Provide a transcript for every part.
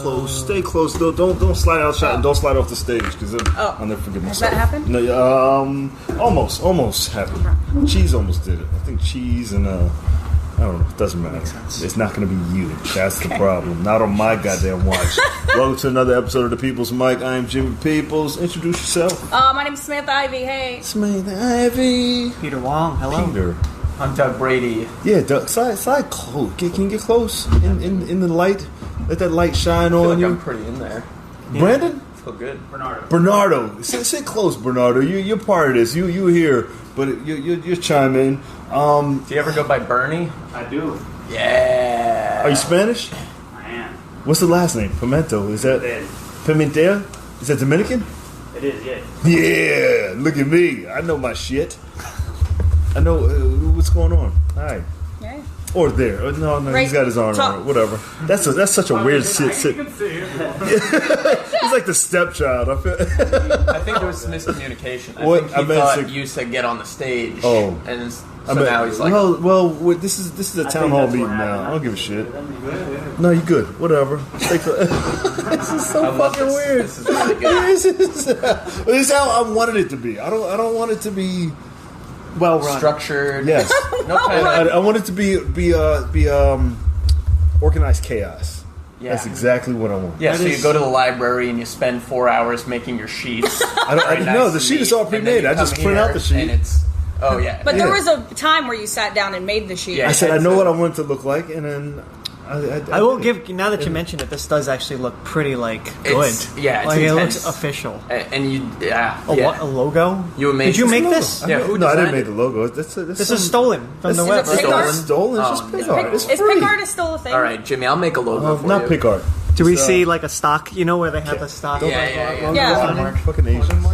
close. Stay close. Don't slide out shot and don't slide off the stage because I'll never forget myself. Has that happened? No, almost happened. Cheese almost did it. I think Cheese and I don't know. It doesn't matter. It's not going to be you. That's the problem. Not on my goddamn watch. Welcome to another episode of The People's Mic. I am Jimmy Peoples. Introduce yourself. My name is Samantha Ivey. Hey. Samantha Ivey. Peter Wong. Hello. Peter. I'm Doug Brady. Yeah, Doug. Slide close. Can you get close in the light? Let that light shine I feel on like you. I'm pretty in there. Yeah. Brandon? Feel good. Bernardo. Sit close, Bernardo. You're part of this. You here, but you're chiming in. Do you ever go by Bernie? I do. Yeah. Are you Spanish? I am. What's the last name? Pimento. Is that Pimentel? Is that Dominican? It is, yes. Yeah. Look at me. I know my shit. I know what's going on. Hi. Yeah. Or there. No, right. He's got his arm on it. Whatever. That's such a weird sit. You can sit here. He's like the stepchild. I feel. I think there was some miscommunication. What? I think he thought you said get on the stage. Oh. And so now he's like... Well, this is a town hall meeting now. I don't give a shit. No, you good. Whatever. This is so fucking weird. This is really good. This is how I wanted it to be. I don't want it to be Well run. Structured. Yes. No kind of... I want it to be organized chaos. Yeah. That's exactly what I want. Yeah, so you go to the library and you spend 4 hours making your sheets. No, the sheet is all pre-made. I just print out the sheet. And it's... Oh, yeah. But there was a time where you sat down and made the sheet. Yeah. I said I know what I want it to look like, and then I will give. Now that you mentioned it, this does actually look pretty good. It's like intense. it looks official. And you, A logo? Did you make this? Yeah, who no, I didn't designed make the logo. This is stolen from the Is it website. pick art? Stolen. It's just pick art. Is pick art still a thing? All right, Jimmy, I'll make a logo for Not you. pick art. Do we see like a stock? You know where they have the stock? Yeah. Fucking Asians.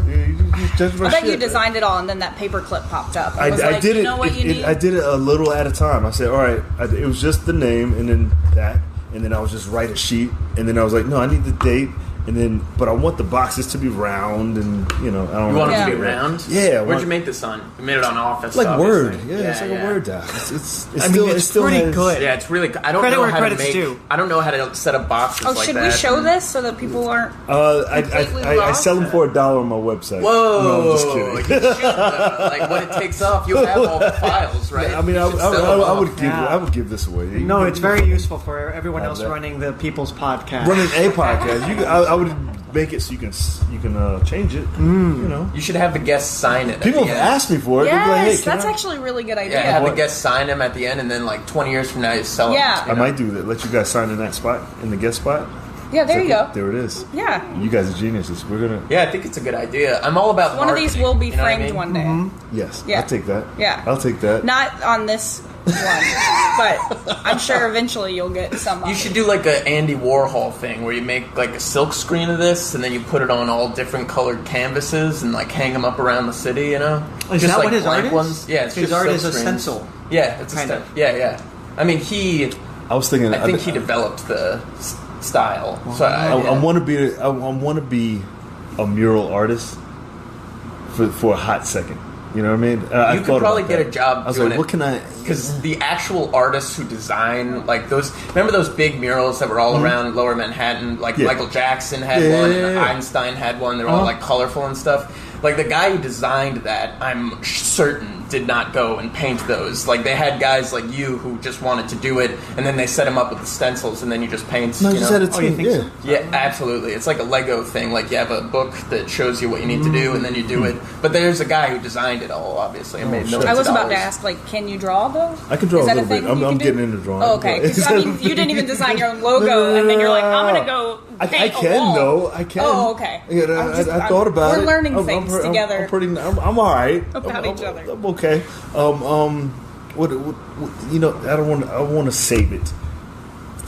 You judge my I bet shit. you designed it all, and then that paper clip popped up. I did it. You know what you need? I did it a little at a time. I said, all right. It was just the name, and then that, and then I was just write a sheet, and then I was like, no, I need the date. And then, but I want the boxes to be round, and I don't. You want them to be Yeah. round? Yeah. Where'd you make this on? You made it on Office. Like obviously. Word, yeah, it's like a Word doc. It's It's still pretty has, good. Yeah, it's really. I don't Credit know where how to credit's make. due. I don't know how to set up boxes like that. Should we show this so that people aren't? completely I lost? sell them for $1 on my website. Whoa! No, I'm just kidding. You should, though. Like when it takes off, you'll have all the files, right? I mean, You should sell them off. I would give this away. No, it's very useful for everyone Have else that. running the People's Podcast. Running a podcast. I would make it so you can change it. You should have the guests sign it. People at the have end. asked me for it. They'd be like, hey, Yes, can that's I? actually a really good idea. Yeah, have What? the guests sign them at the end, and then like 20 years from now, you sell them. Yeah. I might do that. Let you guys sign in that spot, in the guest spot. Yeah, there you go. There it is. Yeah. You guys are geniuses. We're gonna. Yeah, I think it's a good idea. I'm all about One of these marketing, will be you know what I framed mean? one day. Yes. Yeah. I'll take that. Yeah. I'll take that. Not on this one, but I'm sure eventually you'll get some. You should do like a Andy Warhol thing where you make like a silk screen of this, and then you put it on all different colored canvases and like hang them up around the city. Is Just that like what his art blank is? ones. Yeah, it's His just art silk is a screens. stencil. Yeah, it's a Kind stencil. of. Yeah. I mean, I was thinking. I think he developed the style. So I want to be. I want to be a mural artist for a hot second. You know what I mean? You could probably get a job I was doing like, it. what can I? Because the actual artists who design like those, remember those big murals that were all around Lower Manhattan? Like Yeah. Michael Jackson had one, and Einstein had one. They're all like colorful and stuff. Like the guy who designed that, I'm certain did not go and paint those. Like they had guys like you who just wanted to do it, and then they set them up with the stencils, and then you just paint. No, you you know? said it's you think so? Yeah, absolutely. It's like a Lego thing. Like you have a book that shows you what you need to do, and then you do it. But there's a guy who designed it all, obviously, and made millions I was of about to dollars. ask, like, can you draw though? I can draw Is a that little thing bit. you I'm can do? getting into drawing. Oh, okay. 'Cause, I mean, you didn't even design your own logo, and then you're like, I'm gonna go. I paint a can wall. though. I can. Oh, okay. Yeah, I'm I thought about it. We're learning things together. I'm all right About each other. I'm okay. What you know? I want to save it.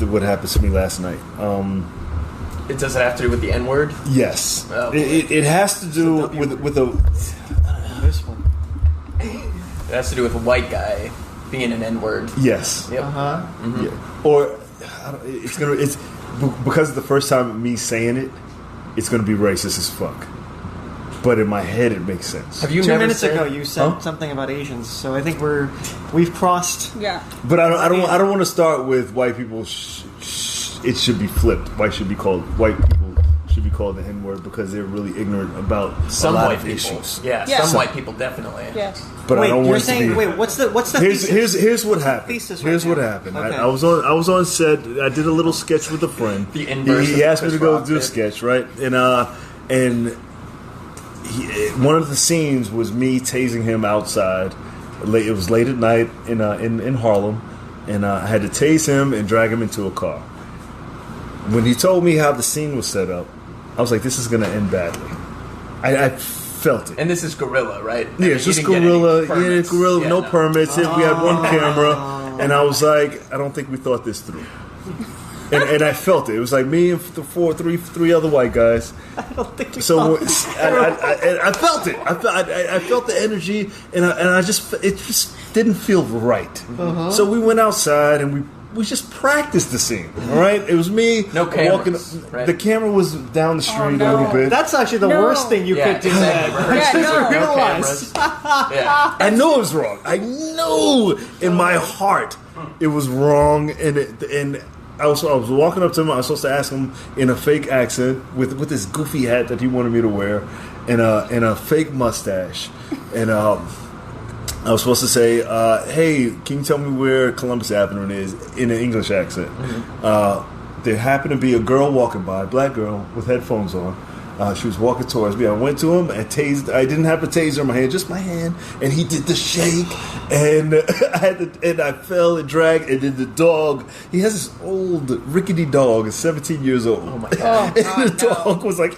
What happened to me last night? Does it have to do with the N word? Yes, Oh, boy. it has to do with a. This one. It has to do with a white guy being an N word. Yes. Yep. Yeah. Or it's because of the first time me saying it, it's gonna be racist as fuck. But in my head, it makes sense. Have you 2 never minutes said, ago you said something about Asians, so I think we've crossed. Yeah. But I don't want to start with white people it should be flipped. White people should be called the N-word because they're really ignorant about some a lot white of people. issues. Yeah, Yeah. some white people definitely. Yeah. But wait, I don't you're want it to saying be. wait? What's the thesis? Here's what happened. Thesis Here's right what now. happened. Okay. I was on set. I did a little sketch with a friend. The inverse He of asked me to Chris go Rock do a did. sketch, right? And one of the scenes was me tasing him outside. It was late at night in Harlem, and I had to tase him and drag him into a car. When he told me how the scene was set up, I was like, "This is going to end badly." I felt it. And this is guerrilla, right? Yeah, it's just guerrilla. Yeah, guerrilla. Yeah, no permits. We had one camera, Oh. and I was like, I don't think we thought this through. And I felt it. It was like me and three other white guys. I don't think we So thought- I felt it. I felt the energy, and it just didn't feel right. So we went outside and we just practiced the scene. All right, it was me No walking. cameras, right? The camera was down the street no. a little bit. That's actually the No. worst thing you Yeah, could do. exactly. That. Right. Yeah, no. No Realize. cameras. Yeah. I knew it was wrong. I knew in my heart it was wrong, and I was walking up to him. I was supposed to ask him in a fake accent with this goofy hat that he wanted me to wear, and a fake mustache, and I was supposed to say, "Hey, can you tell me where Columbus Avenue is?" in an English accent. There happened to be a girl walking by, a black girl with headphones on. She was walking towards me. I went to him and tased. I didn't have a taser in my hand, just my hand, and he did the shake, and I fell and dragged. And then the dog. He has this old rickety dog. It's 17 years old. Oh my god! And the dog was like.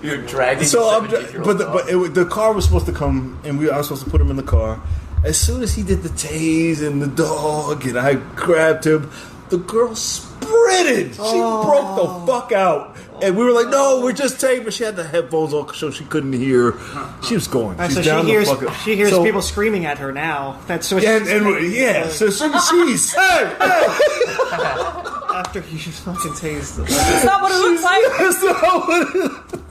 You're dragging. So a I'm, 17-year-old dog. the car was supposed to come, and I was supposed to put him in the car. As soon as he did the tase and the dog, and I grabbed him, the girl sprinted. She broke the fuck out, and we were like, "No, we're just taping." But she had the headphones on, so she couldn't hear. She was going. Right, She's so down she hears so- people screaming at her now. That's what. And so she's hey, after you fucking tased them. That's not what it looks like.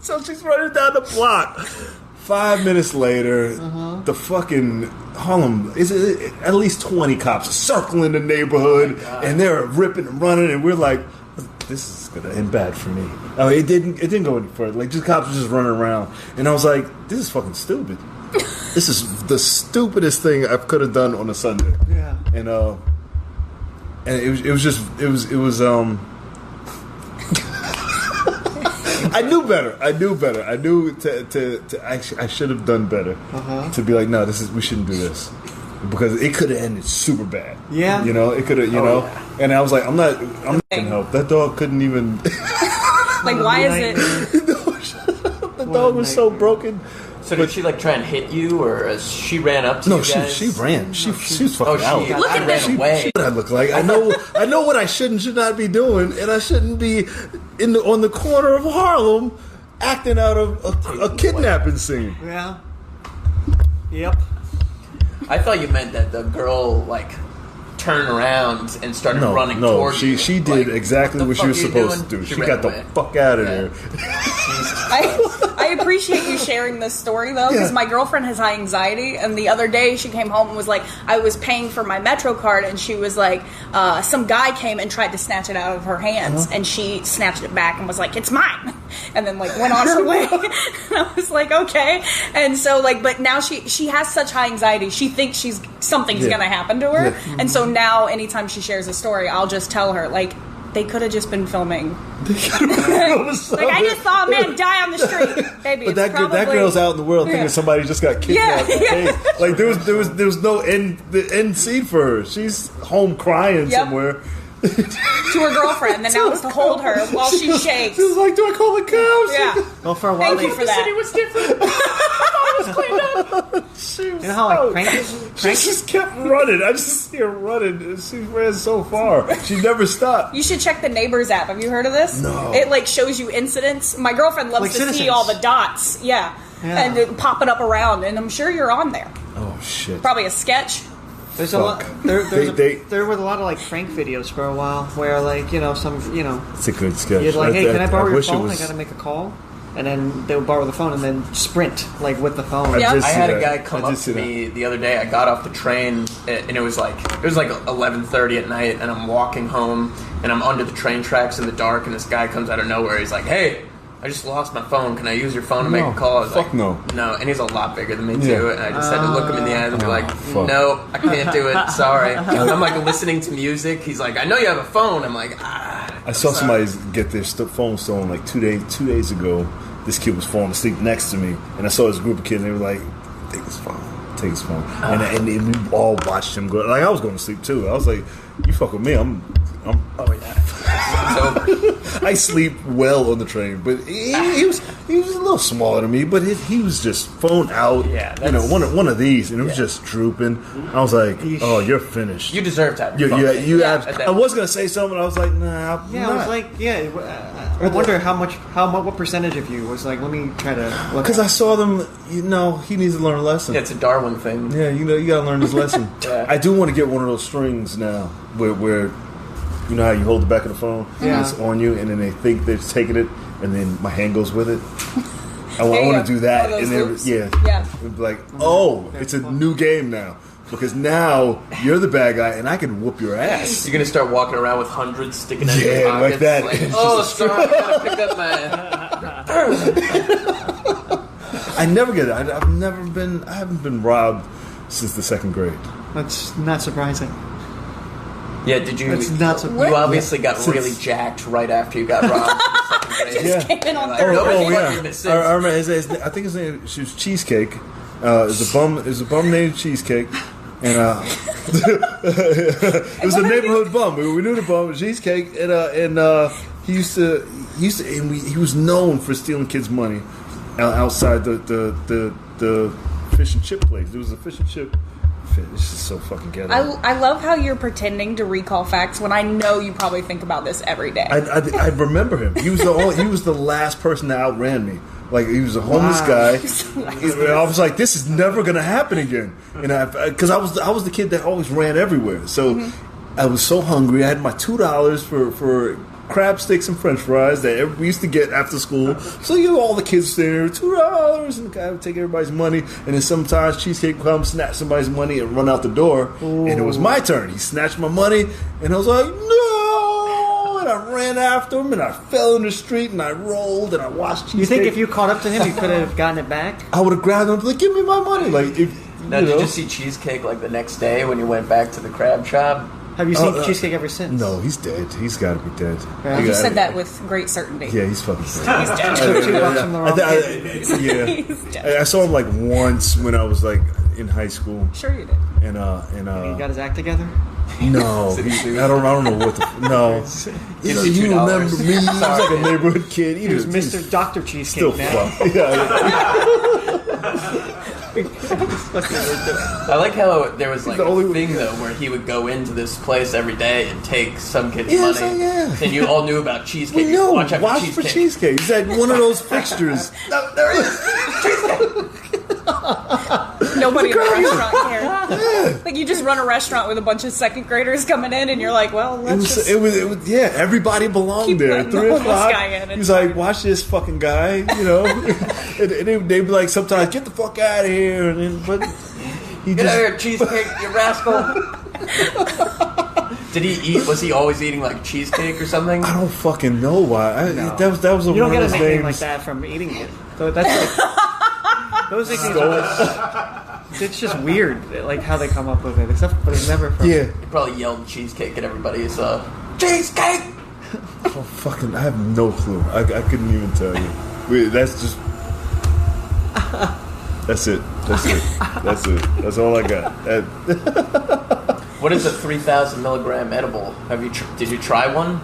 So she's running down the block. 5 minutes later, the fucking Harlem is at least 20 cops circling the neighborhood, and they're ripping and running, and we're like, "This is gonna end bad for me." Oh, it didn't go any further. Like, just cops were just running around, and I was like, "This is fucking stupid. This is the stupidest thing I could have done on a Sunday." Yeah. And it was I knew better. I knew I should have done better to be like, no, we shouldn't do this, because it could have ended super bad. Yeah. You know, it could have, Yeah. and I was like, I'm not gonna help. That dog couldn't even, Like, why is it? the dog was so broken. So did she like try and hit you, or she ran up to No, you guys? she ran. She was fucking Oh, she out. Look at ran this. away. What I look like? I know what I should not be doing, and I shouldn't be on the corner of Harlem acting out of a kidnapping scene. Yeah. Yep. I thought you meant that the girl like turned around and started running no, towards you. she did Like, exactly what she was supposed to do. She ran got away. the fuck out of Yeah. there. I appreciate you sharing this story though, because Yeah. my girlfriend has high anxiety, and the other day she came home and was like, I was paying for my Metro card, and she was like, some guy came and tried to snatch it out of her hands, and she snatched it back and was like, it's mine, and then like went on her way. And I was like, okay. And so like, but now she has such high anxiety, she thinks something's Yeah. gonna happen to her, Yeah. and so now anytime she shares a story, I'll just tell her like, they could have just been filming. Like, I just saw a man die on the street, baby. But that it's that girl's out in the world thinking Yeah. somebody just got kidnapped. Yeah, yeah. Like there was no end scene for her. She's home crying Yep. somewhere. to her girlfriend, and now it's to hold her while she shakes. She was like, "Do I call the cops?" Yeah. Well, for a while, Thank you for that. was different. She was You know how like she just kept running. I just see her running. And she ran so far. She never stopped. You should check the Neighbors app. Have you heard of this? No. It like shows you incidents. My girlfriend loves Like to Citizens. see all the dots. Yeah. Yeah. And it popping up around, and I'm sure you're on there. Oh shit! Probably a sketch. there's a lot. Fuck. There were a lot of like prank videos for a while where like some It's a good sketch. you'd like, hey, can I borrow your wish it phone? was- I gotta make a call. and then they would borrow the phone and then sprint like with the phone. Yeah. I had a guy come up to me the other day. I got off the train, and it was like 11:30 at night, and I'm walking home, and I'm under the train tracks in the dark, and this guy comes out of nowhere. He's like, "Hey, I just lost my phone. Can I use your phone to make a call?" I was like, no. No, and he's a lot bigger than me too, and I just had to look him in the eyes and be like, fuck. "No, I can't do it. Sorry." I'm like listening to music. He's like, "I know you have a phone." I'm like, I saw somebody get their phone stolen like 2 days ago. This kid was falling asleep next to me, and I saw this group of kids, and they were like, take his phone. And we all watched him go. Like, I was going to sleep too. I was like, you fuck with me, I'm oh yeah. I sleep well on the train, but he was a little smaller than me, but he was just phone out. Yeah, one of these, and it was just drooping. I was like, oh, you're finished. You deserve to have I was gonna say something. I was like, nah. Yeah, I was like, I wonder what percentage of you was like, let me try to. Because I saw them. He needs to learn a lesson. Yeah, it's a Darwin thing. Yeah, you gotta learn this lesson. Yeah. I do want to get one of those strings now, where you know how you hold the back of the phone, and it's on you, and then they think they're taking it, and then my hand goes with it. I want to do that, and then it'd be like, oh, it's a new game now. Because now you're the bad guy, and I can whoop your ass. You're gonna start walking around with hundreds sticking out of your pockets. Like that. Oh, sorry, I gotta pick up my. I never get it. I haven't been robbed since the second grade. That's not surprising. Yeah, did you? That's not surprising. You obviously got really jacked right after you got robbed. Came in on I remember. I think his name. She was Cheesecake. It was a bum named Cheesecake, and it was a neighborhood bum. We knew the bum was Cheesecake, and he was known for stealing kids' money outside the fish and chip place. There was a fish and chip. It's just so fucking ghetto. I love how you're pretending to recall facts when I know you probably think about this every day. I remember him. He was the last person that outran me. Like, he was a homeless guy. I was like, this is never going to happen again. And because I was the kid that always ran everywhere. So I was so hungry. I had my $2 for crab sticks and French fries that we used to get after school. So all the kids there, $2, and the guy would take everybody's money. And then sometimes Cheesecake would come, snatch somebody's money, and run out the door. Ooh. And it was my turn. He snatched my money, and I was like, no! And I ran after him, and I fell in the street, and I rolled, and I watched Cheesecake. You think if you caught up to him, you could have gotten it back? I would have grabbed him and been like, give me my money. Like, did you see Cheesecake like the next day when you went back to the crab shop? Have you seen Cheesecake ever since? No, he's dead. He's got to be dead. You said that with great certainty. Yeah, he's fucking dead. He's dead. $2 from the wrong kid. He's dead. I saw him like once when I was like in high school. Sure you did. And he got his act together? No, I don't know what the no. You remember me? He was like a neighborhood kid. He was Mr. Dr. Cheesecake still now. I like how there was like a thing though where he would go into this place every day and take some kid's money, and you all knew about Cheesecake. No, watch for Cheesecake. He's like one of those fixtures. No, there is Cheesecake. Nobody in the restaurant cared. Like, you just run a restaurant with a bunch of second graders coming in, and you're like, well, it was everybody belonged there. 3 o'clock. He was like, watch this fucking guy, and they'd be like, sometimes, get the fuck out of here. But he get out of here, Cheesecake, you rascal. Did he eat? Was he always eating like cheesecake or something? I don't fucking know why. No. That was you don't one get of a his nickname names. like that from eating it. So that's like those nicknames. It's just weird, like how they come up with it. Except, but it's never from. Yeah, he probably yelled cheesecake at everybody. So cheesecake. Oh fucking! I have no clue. I couldn't even tell you. That's just. That's it. That's all I got. What is a 3,000 milligram edible? Did you try one?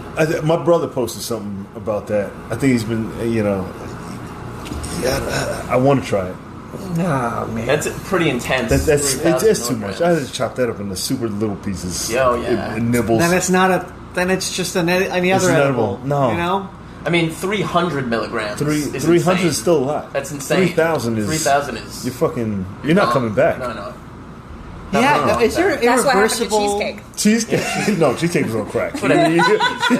My brother posted something about that. I think he's been, I want to try it. Oh man, that's pretty intense. It's too much. I had to chop that up into super little pieces. Oh yeah, and nibbles. Then it's not a. Then it's just any other edible. No, I mean 300 milligrams. 300 is still a lot. That's insane. 3,000 is. 3,000 is. You're not coming back. No. Yeah, is there an That's what happened to irreversible? cheesecake. Cheesecake? No, cheesecake was on crack.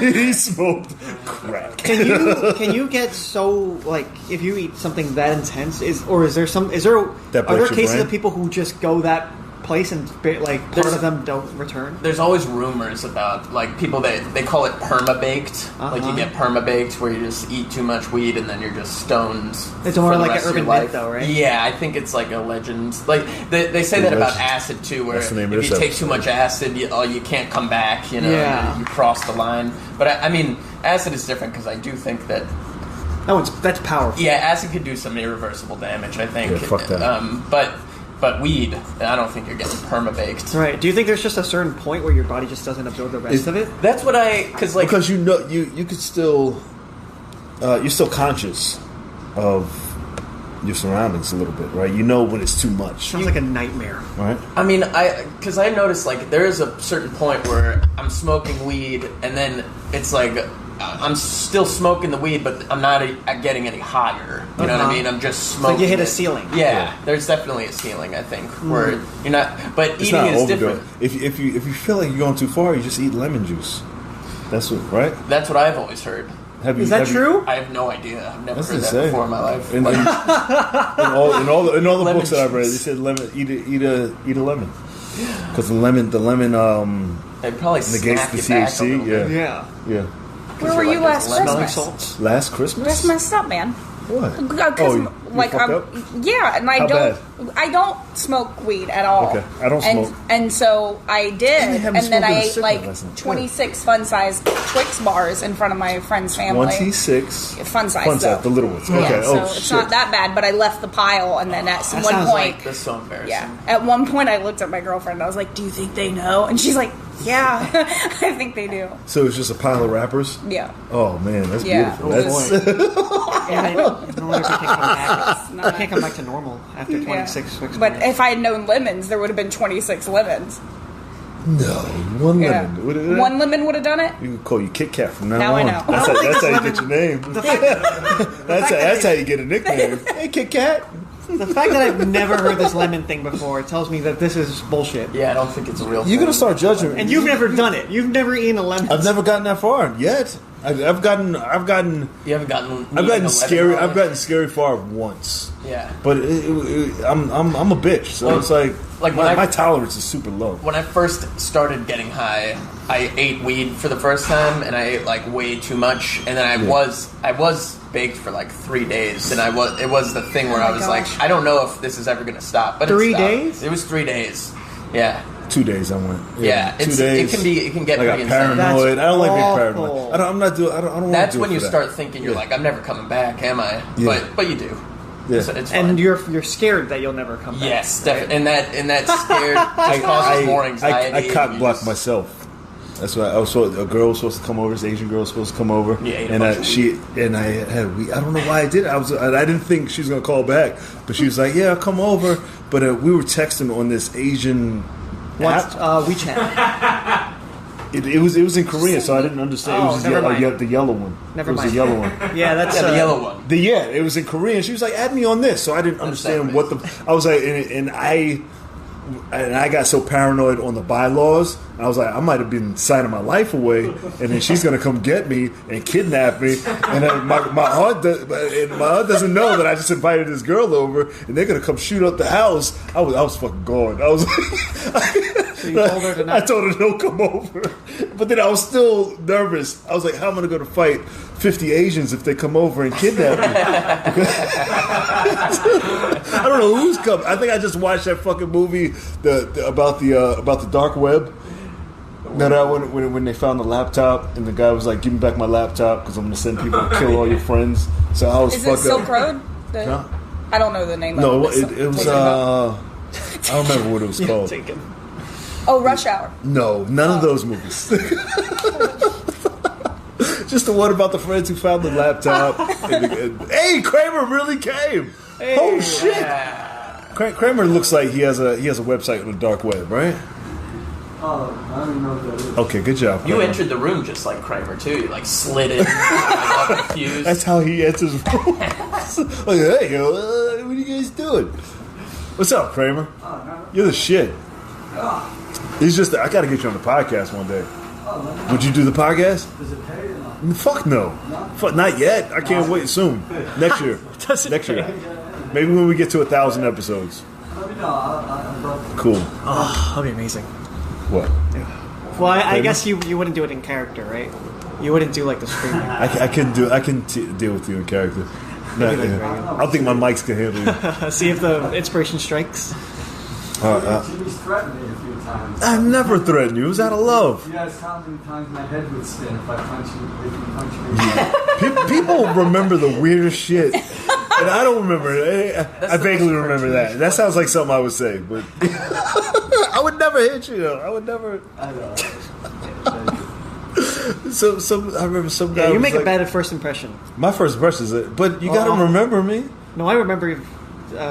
He smoked crack. Can you get so like if you eat something that intense is there That are breaks there your cases brain? of people who just go that place and like part of them don't return? There's always rumors about like people that they call it perma-baked. Like you get perma-baked where you just eat too much weed and then you're just stoned. It's more for the like rest an of your urban myth, life. though, right? Yeah, I think it's like a legend. Like they say that about Legend. acid too, where That's the name if of you this take too episode. much acid, you can't come back. You know, Yeah. you cross the line. But I mean, acid is different because I do think that That's powerful. yeah, acid could do some irreversible damage. I think. Yeah, fuck that. But weed, I don't think you're getting perma-baked. Right. Do you think there's just a certain point where your body just doesn't absorb the rest of it? That's what because Because you could still you're still conscious of your surroundings a little bit, right? You know when it's too much, Sounds like a nightmare. right? I mean, because I noticed like there is a certain point where I'm smoking weed, and then it's like I'm still smoking the weed, but I'm not getting any higher. You know what I mean? I'm just It's smoking. like you hit a it. ceiling. Yeah, there's definitely a ceiling. I think where you're not, but It's eating not it is overdose. different. If you feel like you're going too far, you just eat lemon juice. That's what, right? That's what I've always heard. Is that true? I have no idea. I've never That's heard that insane. before in my life. In all the Lemon books that I've read, they juice. said lemon. Eat a lemon because the lemon They probably negates smack the you back a THC. little bit. Yeah. Yeah. Where were you like last those Smelling Christmas? salts. Last Christmas. That's messed up, man. What? Because Oh, you like fucked up? yeah, and How I don't smoke weed at all. Okay, I don't and, smoke. and so I did, You haven't and then smoked I in a ate cigarette like last night. 26 fun-sized Twix bars in front of my friend's family. 26. Fun size, Fun though. size, the little ones. Yeah, Okay. so Oh it's shit. not that bad, but I left the pile, and then at That one sounds point, That's so embarrassing. yeah, at one point I looked at my girlfriend. I was like, "Do you think they know?" And she's like, "Yeah, I think they do." So it's just a pile of wrappers. Yeah, Oh man, that's Yeah. beautiful. Oh, That's And I don't wonder if you can't come back. not- You can't come back to normal after 26 weeks. but if I had known lemons, there would have been 26 lemons. no one Yeah, lemon. Would it- one lemon would have done it. You can call you Kit Kat from now, Now I on. know. That's how you get your name. That's how you get a nickname. Hey, Kit Kat. The fact that I've never heard this lemon thing before tells me that this is bullshit. Yeah, I don't think it's a real. You're thing. gonna start judging me. And you've never done it. You've never eaten a lemon. I've never gotten that far yet. I've gotten You haven't gotten. I've gotten scary. I've gotten scary far once. Yeah. But I'm a bitch, so Well, it's like like when my tolerance is super low. When I first started getting high, I ate weed for the first time, and I ate like way too much. And then I was baked for like 3 days, and it was the thing where Oh my I was gosh. like, I don't know if this is ever gonna stop. But 3 it stopped. days? It was 3 days. Yeah. 2 days I went. Yeah, 2 it days. can get I got pretty insane. paranoid. I don't like being Awful. paranoid. I don't want to That's do when it you for start that. thinking you're Yeah. like, I'm never coming back, am I? Yeah. But you do. Yeah. It's fine. And you're scared that you'll never come back. yes, right? definitely. And that scared just causes more anxiety. I and cock you blocked just- myself. That's why a girl was supposed to come over. This Asian girl was supposed to come over. Yeah, ate a and bunch of I don't know why I did it. I didn't think she was gonna call back, but she was like, "Yeah, I'll come over." But we were texting on this Asian What's app. WeChat? It was in Korean, so I didn't understand. Oh, it was never mind. the yellow one. Never it was mind. the yellow one. Yeah, that's Yeah, the yellow one. It was in Korean. She was like, "Add me on this," so I didn't understand what the. I was like, and I got so paranoid on the bylaws. I was like, I might have been signing my life away, and then she's gonna come get me and kidnap me. And then my aunt doesn't know that I just invited this girl over, and they're gonna come shoot up the house. I was fucking gone. I was. So you told her to not. I told her don't come over, but then I was still nervous. I was like, how am I going to fight 50 Asians if they come over and kidnap me? I don't know who's coming. I think I just watched that fucking movie about the dark web. When they found the laptop and the guy was like, "Give me back my laptop because I'm going to send people to kill all your friends." So I was Is it fucked Silk up. Road? Huh? I don't know the name No, of it. it was. I don't remember what it was called. Taken. Oh, Rush Hour. No, none of those movies. Just the one about the friends who found the laptop. Hey, Kramer really came. Oh shit! Kramer looks like he has a website on the dark web, right? Oh, I don't even know what that is. Okay, good job. You Kramer. entered the room just like Kramer too. You like slid in, like, confused. That's how he enters rooms. Like, hey, what are you guys doing? What's up, Kramer? You're the shit. It's just I got to get you on the podcast one day. Would you do the podcast? Does it pay or not? Fuck no. Fuck, not yet. I can't wait. Soon. Next year. Next year. Maybe when we get to 1,000 episodes. Let me know. I'd love to. Cool. Oh, that'd be amazing. What? Well, I guess you wouldn't do it in character, right? You wouldn't do like the screaming. I can deal with you in character. No, Maybe like yeah. regular. I don't think my mics can handle you. See if the inspiration strikes. Jimmy's threatened me a few times. I never threatened you. It was out of love. You guys how many times my head would spin if I punch you, if you punch me. People remember the weirdest shit, and I don't remember it. I vaguely remember that. That sounds like something I would say, but I would never hit you. Though. I would never. I know. I remember some guy. Yeah, you was make like, a bad first impression. My first impression is it, but you got to remember me. No, I remember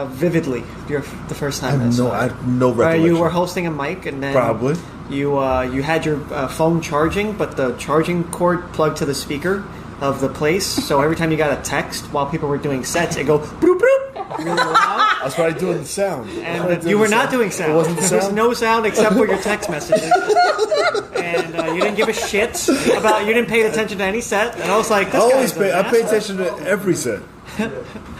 vividly the first time. I have no recollection. You were hosting a mic, and then Probably. you had your phone charging, but the charging cord plugged to the speaker of the place. So every time you got a text while people were doing sets, it go bloop bloop really loud. I was probably doing the sound. And you were not doing sound. It wasn't the There was sound? no sound except for your text messages. And you didn't give a shit about. You didn't pay attention to any set. And I was like, this I pay attention to every set.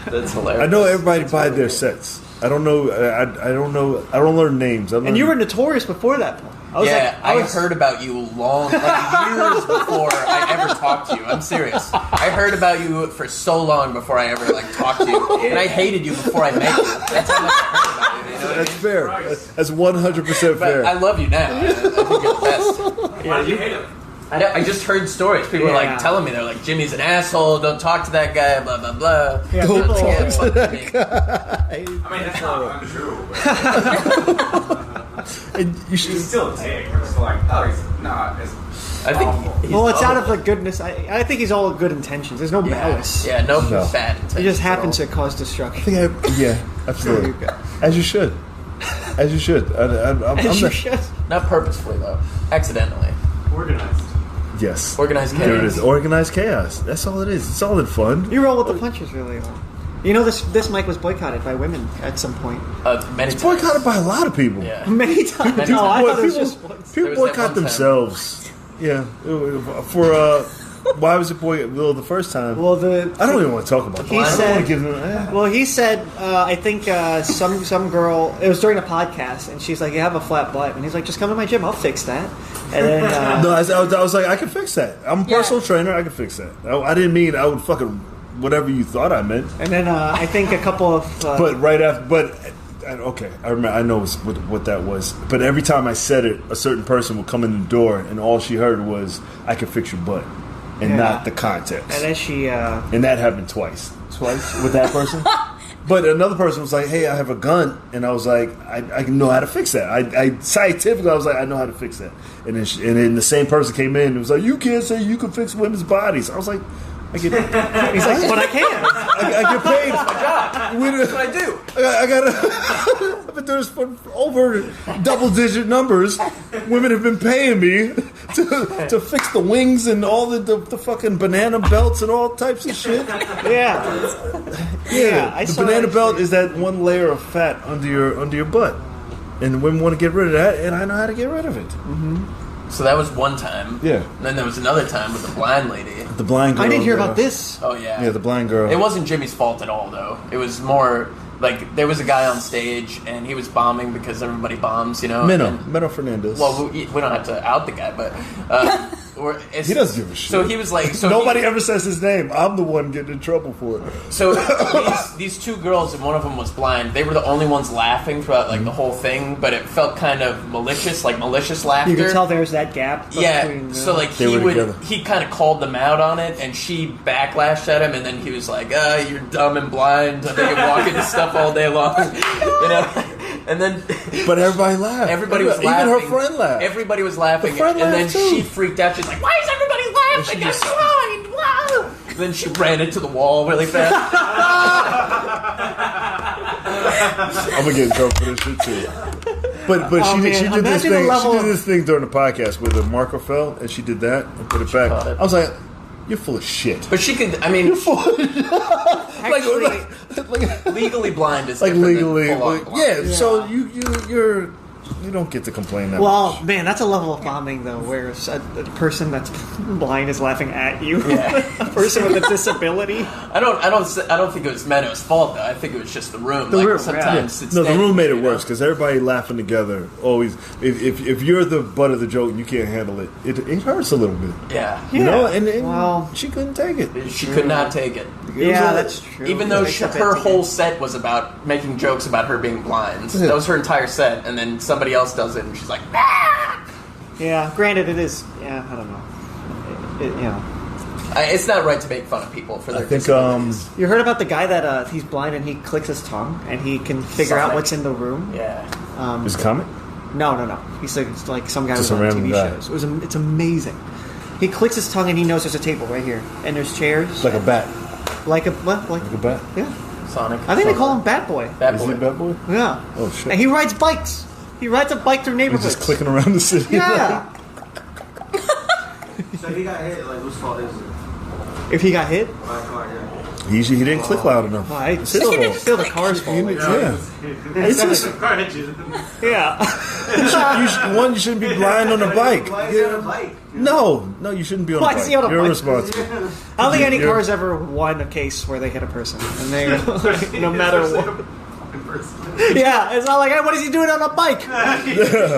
That's hilarious. I know everybody by their sets. I don't know. I don't know. I don't learn names. And you were notorious before that point. I heard about you long, years before I ever talked to you. I'm serious. I heard about you for so long before I ever talked to you, and I hated you before I met you. That's how much I heard about you. You know what I That's mean? fair. That's 100% But fair. I love you now. I think you're the best. Why did you hate him? I just heard stories. People were telling me they're like, Jimmy's an asshole. Don't talk to that guy. Blah blah blah. Yeah, Don't people- talk to that guy. I mean, that's not untrue. But And you should. he's still a dick. We're just like, oh, he's not. It's I think. awful. he's Well, it's out of awful. the goodness. I think he's all good intentions. There's no malice. Yeah, no No. bad. He just happens to cause destruction. Yeah, absolutely. As you should. As you should. I'm As you not- should. Not purposefully though. Accidentally. Organized. Yes. Organized There it chaos. is. Organized chaos. That's all it is. It's all in fun. You roll with the punches, really. Though. You know, this mic was boycotted by women at some point. Many times. Boycotted by a lot of people. Yeah. Many times. Many No, I Boy, thought it was people just once. people There was that boycott one time. themselves. Yeah. For why was it boycott? Well, the first time. Well, I don't even want to talk about He that. I don't said- want to give them. Well, he said, I think some girl. It was during a podcast, and she's like, "You have a flat butt," and he's like, "Just come to my gym, I'll fix that." And then No, I was like, I can fix that. I'm a personal trainer. I can fix that. I didn't mean I would fucking whatever you thought I meant. I think a couple of. But right after, okay, I remember. I know what that was. But every time I said it, a certain person would come in the door, and all she heard was, "I can fix your butt," and Yeah. not the context. and then she. And that happened twice with that person. But another person was like, "Hey, I have a gun," and I was like, "I know how to fix that." I scientifically, I was like, "I know how to fix that." And then the same person came in and was like, "You can't say you can fix women's bodies." I was like, "I get." He's like, "But I can." I get paid. That's what I do. I got. I've been doing this for over double-digit numbers. Women have been paying me to fix the wings and all the fucking banana belts and all types of shit. Yeah. I the saw banana that. belt is that one layer of fat under your butt, and women want to get rid of that, and I know how to get rid of it. So that was one time. Yeah. And then there was another time with the blind lady. The blind girl. I didn't hear about this. Oh yeah. Yeah, the blind girl. It wasn't Jimmy's fault at all, though. It was more like there was a guy on stage and he was bombing because everybody bombs, you know. Minnow Fernandez. Well, we don't have to out the guy, but he doesn't give a shit. So he was like, nobody ever says his name. I'm the one getting in trouble for it. So these two girls, and one of them was blind. They were the only ones laughing throughout the whole thing, but it felt kind of malicious, like malicious laughter. You could tell there's that gap. Yeah, Between, so They were together. he kind of called them out on it, and she backlashed at him, and then he was like, "You're dumb and blind. I think you walk into stuff all day long," you know. And then, But everybody laughed. everybody was Even laughing. her friend laughed. Everybody was laughing, The friend and then laughed too. she freaked out. She's like, "Why is everybody laughing? And I'm she blind!" Wow. Then she ran into the wall really fast. I'm gonna get in trouble for this shit too. But Oh, she man. did this Imagine the thing. She level did of- this thing during the podcast where the marker fell, and she did that and put it back. caught it. I was like, "You're full of shit." But she could. I mean, Actually, like legally blind is like different legally, than full-on like, blind. yeah. So you're You don't get to complain that Well, much. man, that's a level of bombing, though, where a person that's blind is laughing at you. Yeah. A person with a disability. I don't think it was Menno's fault though. I think it was just the room. The room, sometimes it's No, the steady, room made it you know? worse because everybody laughing together. Always, if you're the butt of the joke and you can't handle it, it hurts a little bit. Yeah. You know, and Well, she couldn't take it. She could not take it. Yeah, that's true. Even though Makes a bit her to whole get- set was about making jokes about her being blind. Yeah. That was her entire set, and then somebody else does it, and she's like, ah! Yeah, granted, it is. Yeah, I don't know. You know. It's not right to make fun of people for their I think disabilities. You heard about the guy that he's blind and he clicks his tongue and he can figure out Sonic. what's in the room? Yeah. Is it comic? No. He's like some guy Just who's a on random TV guy. shows. It's amazing. He clicks his tongue and he knows there's a table right here and there's chairs. It's like a bat. Like a what? Like Like a bat. yeah. Sonic. I think they call him Bat Boy. Bat Is Boy. he a bat boy? Yeah. Oh shit! And he rides bikes. He rides a bike through He's neighborhoods. just clicking around the city. Yeah. So if he got hit, like, whose fault is it? If he got hit, My car, yeah. He didn't click loud enough. it's still the car's fault. Yeah. It's just, Yeah. you shouldn't be blind on a bike. Why is it on a bike? No, you shouldn't be on Why a is bike. he on a You're bike? irresponsible. I don't think any You're- car's ever won a case where they hit a person, and they no matter what. Yeah, it's not like, hey, what is he doing on a bike?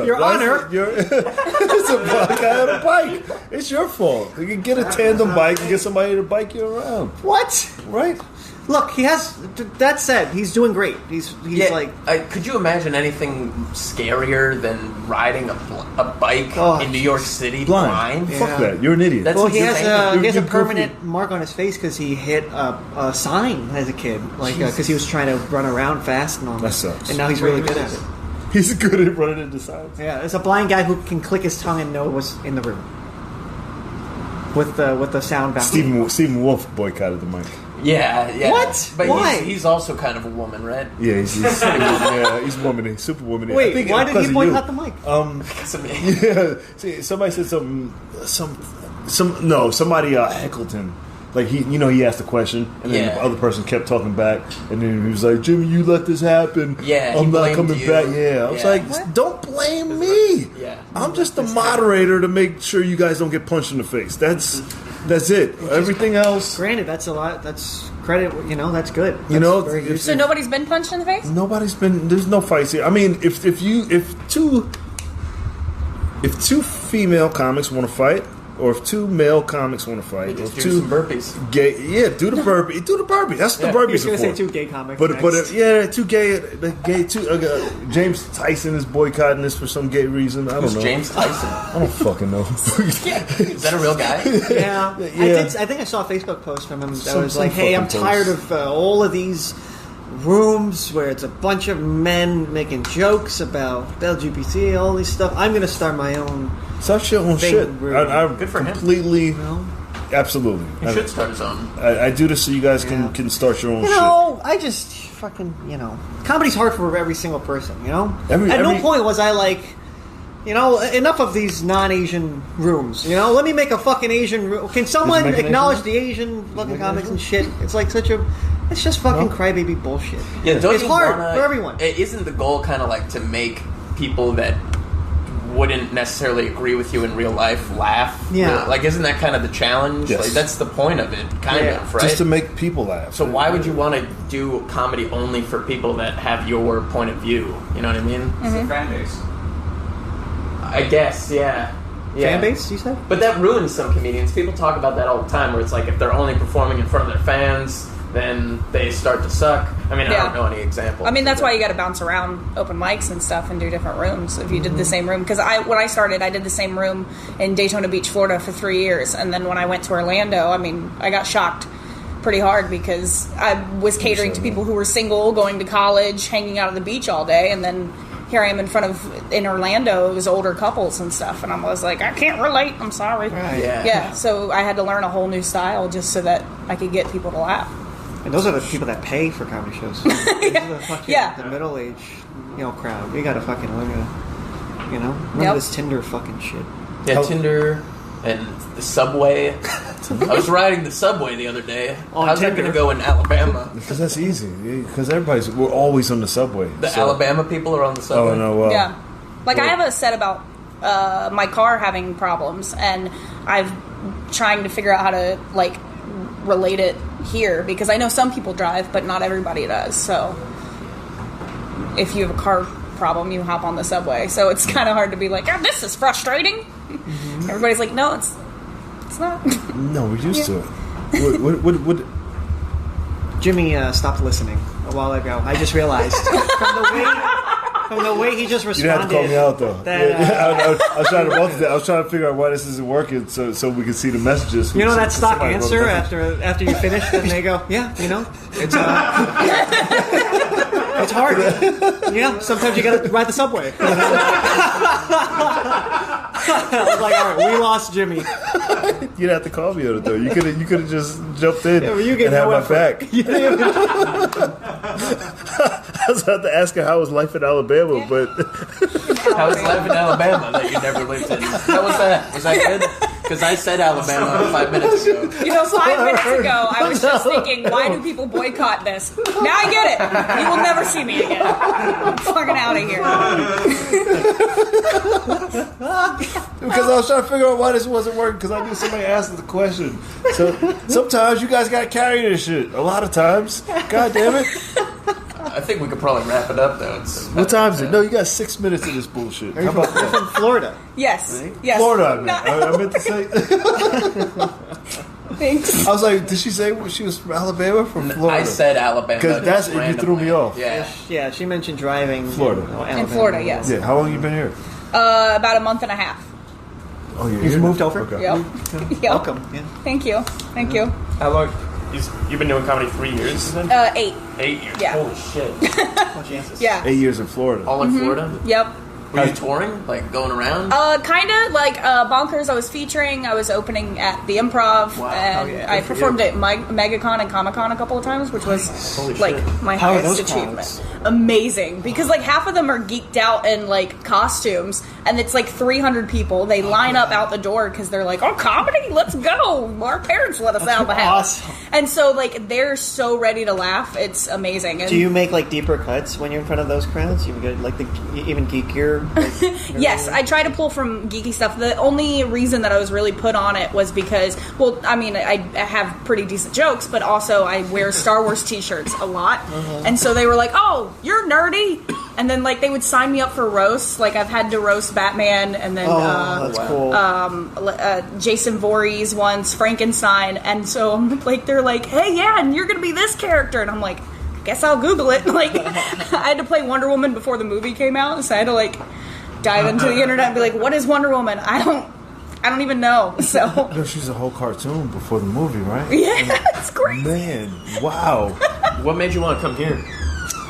Your Honor. It's a black guy on a bike. It's your fault. You can get a tandem bike and get somebody to bike you around, What? right? Look, he has. That said, he's doing great. He's Yeah, like. could you imagine anything scarier than riding a bike Oh, in New York City Blind. blind? Yeah. Fuck that. You're an idiot. That's Well, he has insane. he has a You're permanent mark on his face because he hit a sign as a kid, like because he was trying to run around fast and all That sucks. And now he's really good at it. He's good at running into signs. Yeah, it's a blind guy who can click his tongue and know what's in the room with the sound bound. Stephen Wolf boycotted the mic. Yeah. What? But Why? He's also kind of a woman, right? Yeah, he's womany, super womany. I Wait, think why did because he of boycott you. the mic? Because of me. Yeah, see, somebody said somebody heckled him. Like he asked a question, and then the Yeah. other person kept talking back, and then he was like, "Jimmy, you let this happen. Yeah, he I'm not blamed coming you. back." Yeah, I was Yeah. like, "Don't blame me. Yeah. I'm just the moderator to make sure you guys don't get punched in the face. That's it. Everything else, Granted, that's a lot. That's credit. That's good. You know, That's very good. So nobody's been punched in the face? nobody's been. There's no fights here. I mean, if two female comics want to fight, or if two male comics want to fight, or Just if do two some burpees. gay, do the burpee. Do the burpee. That's what the Yeah. burpees He's are gonna say for. two gay comics. But next. two gay. James Tyson is boycotting this for some gay reason. I don't Who's know. James Tyson? I don't fucking know. Is that a real guy? Yeah. Yeah. I think I saw a Facebook post from him that Some was like, "Hey, I'm fucking tired post. of all of these rooms where it's a bunch of men making jokes about LGBT, all this stuff. I'm going to start my own." Start your own Thing shit. really- I Good for him. completely, absolutely. He should start his own. I do this so you guys can start your own You shit. know, I just fucking comedy's hard for every single person. At no Every- point was I like. Enough of these non-Asian rooms. Let me make a fucking Asian room. Can someone make an acknowledge Asian the Asian fucking make an comics Asian? and shit? It's like it's just fucking crybaby bullshit. Yeah, don't It's you hard wanna- for everyone. Isn't the goal kind of like to make people that wouldn't necessarily agree with you in real life laugh? Yeah. Like, isn't that kind of the challenge? Yes. Like, that's the point of it, kind Yeah. of, right? Just to make people laugh. So why would you want to do comedy only for people that have your point of view? You know what I mean? It's a fan base. I guess, yeah. Fan base, you said? But that ruins some comedians. People talk about that all the time, where it's like if they're only performing in front of their fans, then they start to suck. I mean, I Yeah. don't know any examples. I mean, that's why you got to bounce around open mics and stuff and do different rooms. If you did the same room, because when I started, I did the same room in Daytona Beach, Florida, for 3 years, and then when I went to Orlando, I mean, I got shocked pretty hard because I was catering to people who were single, going to college, hanging out at the beach all day, and then here I am in Orlando. It was older couples and stuff, and I was like, I can't relate. I'm sorry. Right. Yeah. So I had to learn a whole new style just so that I could get people to laugh. And those are the people that pay for comedy shows. Those are the fucking Yeah. the middle age, crowd. We gotta fucking learn to, remember Yep. this Tinder fucking shit. Yeah, Tinder and the subway. I was riding the subway the other day. On How's that Tinder. going to go in Alabama? Because that's easy. Because we're always on the subway. The so- Alabama people are on the subway. Oh no! Well, Yeah. Like, I have a set about my car having problems, and I've trying to figure out how to, like, relate it here, because I know some people drive, but not everybody does. So if you have a car problem, you hop on the subway. So it's kind of hard to be like, oh, this is frustrating. Mm-hmm. Everybody's like, no, it's not. No, we're used to it. What Jimmy stopped listening a while ago. I just realized from the way he just responded. You didn't have to call me out, though. That, I was trying to figure out why this isn't working, so we can see the messages. You know that stock answer after you finish, and they go, yeah, you know, it's it's hard. Yeah, sometimes you gotta ride the subway. I was like, all right, we lost Jimmy. You didn't have to call me on it, though. You could have just jumped in and had my back. I was about to ask her how was life in Alabama, but how was life in Alabama that you never lived in? How was that? Was that good? Because I said Alabama 5 minutes ago. You know, 5 minutes ago, I was just thinking, why do people boycott this? Now I get it. You will never see me again. I'm fucking out of here. Because I was trying to figure out why this wasn't working, because I knew somebody asked the question. So sometimes you guys got to carry this shit. A lot of times. God damn it. I think we could probably wrap it up, though. What time is it? No, you got 6 minutes of this bullshit. How about you're from Florida? Yes. Right? Yes. Florida, I meant to say. Thanks. I was like, did she say she was from Alabama? From Florida? I said Alabama. Because you threw me off. Yeah. She mentioned driving. Florida. In Florida, yes. Yeah, how long you been here? About a month and a half. Oh, You've moved over? Okay. Yep. Yep. Welcome. Yeah. Thank you. How long? You've been doing comedy 3 years then? 8. 8 years. Yeah. Holy shit. Oh, Jesus. Yeah. 8 years in Florida. All in Florida? Yep. Were you touring? Like, going around? Kind of. Like, Bonkers, I was featuring. I was opening at the Improv. Wow. And I performed at MegaCon and Comic-Con a couple of times, which was, like, my How are highest those achievement. cons? Amazing. Because, like, half of them are geeked out in, like, costumes. And it's, like, 300 people. They line up out the door because they're like, oh, comedy? Let's go. Our parents let us out of the house. Awesome. And so, like, they're so ready to laugh. It's amazing. And Do you make like deeper cuts when you're in front of those crowds? You get like the even geekier. Like, yes, I try to pull from geeky stuff. The only reason that I was really put on it was because, well, I mean, I have pretty decent jokes, but also I wear Star Wars t-shirts a lot. And so they were like, oh, you're nerdy. And then, like, they would sign me up for roasts. Like, I've had to roast Batman, and then that's cool. Jason Voorhees once, Frankenstein. And so, I'm like, they're like, hey, yeah, and you're going to be this character. And I'm like, guess I'll Google it. Like, I had to play Wonder Woman before the movie came out, so I had to, like, dive into the internet and be like, what is Wonder Woman? I don't even know. So No, she's a whole cartoon before the movie, right? yeah, it's great. Man, wow. What made you want to come here?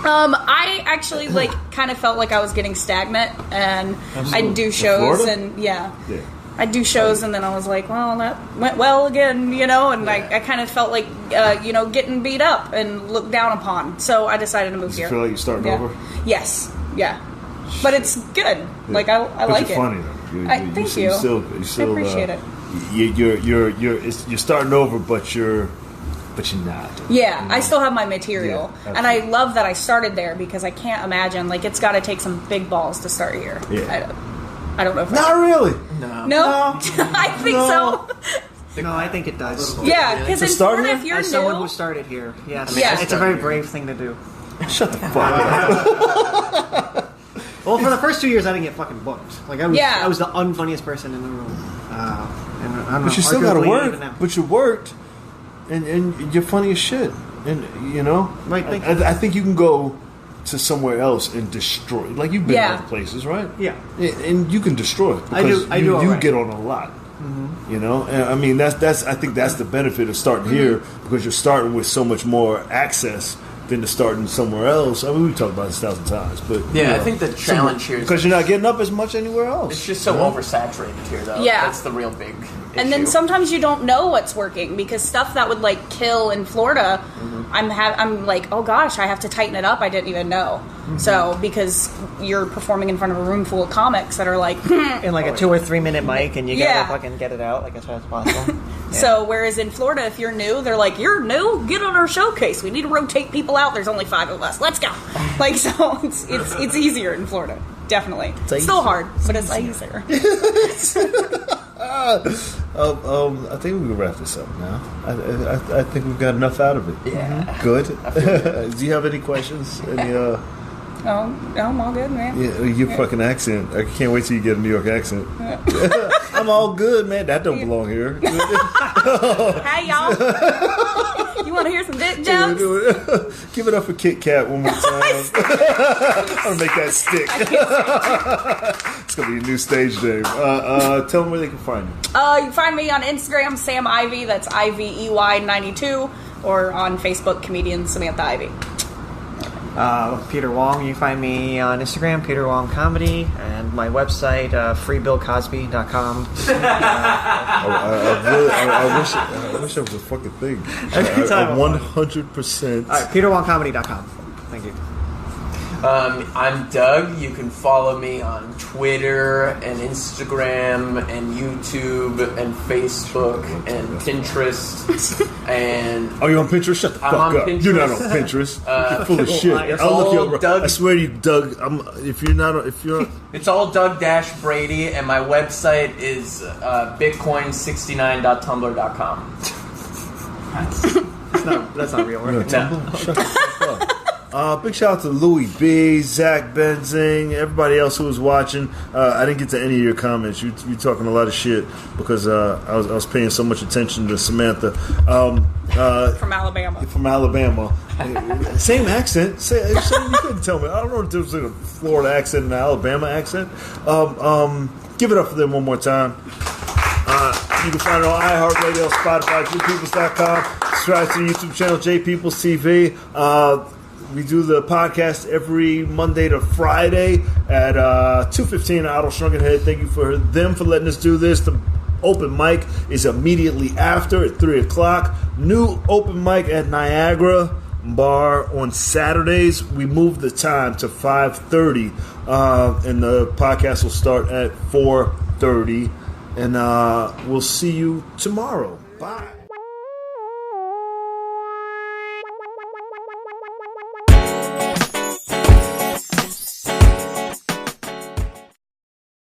I actually, like, kind of felt like I was getting stagnant, and I'd do shows, Florida? and I'd do shows, and then I was like, well, that went well again, you know, and I kind of felt like, you know, getting beat up and looked down upon. So I decided to move Does here. it feel like you're starting over? Yes. Yeah. But it's good. Like, I But like you're it. funny, though. Thank you. You still, I appreciate it. You're starting over, but you're not. Yeah, You know? I still have my material. Yeah, and I love that I started there, because I can't imagine, like, it's got to take some big balls to start here. Yeah. I don't know if Not really. No? I think so. No, I think it does. Yeah, because in start Florida, here? if you're As someone who new... started here, yes, Yeah. it's a very brave thing to do. Shut the fuck up. Well, for the first 2 years, I didn't get fucking booked. Like I was the unfunniest person in the room. And I don't know, But you still got to arguably even work. now. But you worked, and you're funny as shit. And, you know, Right, thank you. I think you can go to somewhere else and destroy. Like, you've been Yeah. other places, right? Yeah. And you can destroy it. I do Because all you right. get on a lot. You know, and I mean I think that's the benefit of starting here, because you're starting with so much more access than to starting somewhere else. I mean, we've talked about this 1,000 times, but Yeah, you know, I think the challenge here is because you're not getting up as much anywhere else. it's just so oversaturated here, though. Yeah. That's the real big issue. And then sometimes you don't know what's working, because stuff that would, like, kill in Florida, I'm like, oh gosh, I have to tighten it up. I didn't even know. So, because you're performing in front of a room full of comics that are like, In like a 2 or 3 minute mic, and you gotta Yeah. fucking get it out like as fast as possible. So, whereas in Florida, if you're new, they're like, you're new? Get on our showcase. We need to rotate people out. There's only 5 of us. Let's go. Like, so it's easier in Florida. definitely. It's Still easier. hard, but it's easier. I think we can wrap this up now. I think we've got enough out of it. Yeah. Good. Do you have any questions? Any? Oh, no, I'm all good, man. Yeah, your fucking accent. I can't wait till you get a New York accent. I'm all good, man. That don't belong here. Hey, y'all. You want to hear some dick jokes? Give it up for Kit Kat one more time. I'm going to make that stick. It's going to be a new stage name. Tell them where they can find you. You can find me on Instagram, Sam Ivey. That's IVEY92. Or on Facebook, comedian Samantha Ivey. Peter Wong. You can find me on Instagram, Peter Wong Comedy, and my website, freebillcosby.com. I wish that was a fucking thing. 100%. All right, peterwongcomedy.com. Thank you. I'm Doug. You can follow me on Twitter and Instagram and YouTube and Facebook and Pinterest. And oh, you're on Pinterest? Shut the fuck on up. Pinterest. You're not on Pinterest. You're full of shit. It's I'll look you all up. Doug. I swear to you, Doug. If you're It's all Doug-Brady, and my website is bitcoin69.tumblr.com. That's not real. Right? No. Shut the fuck up. Big shout out to Louis B, Zach Benzing, everybody else who was watching. I didn't get to any of your comments. You talking a lot of shit because I was paying so much attention to Samantha. From Alabama. From Alabama. Same accent. You couldn't tell me. I don't know if there's a Florida accent and an Alabama accent. Give it up for them one more time. You can find it on iHeartRadio, Spotify, JPeoples.com. Subscribe to the YouTube channel, JPeoples TV. We do the podcast every Monday to Friday at 2:15 at Otto Shrunken Head. Thank you for them for letting us do this. The open mic is immediately after at 3 o'clock. New open mic at Niagara Bar on Saturdays. We moved the time to 5:30, and the podcast will start at 4:30. And we'll see you tomorrow. Bye.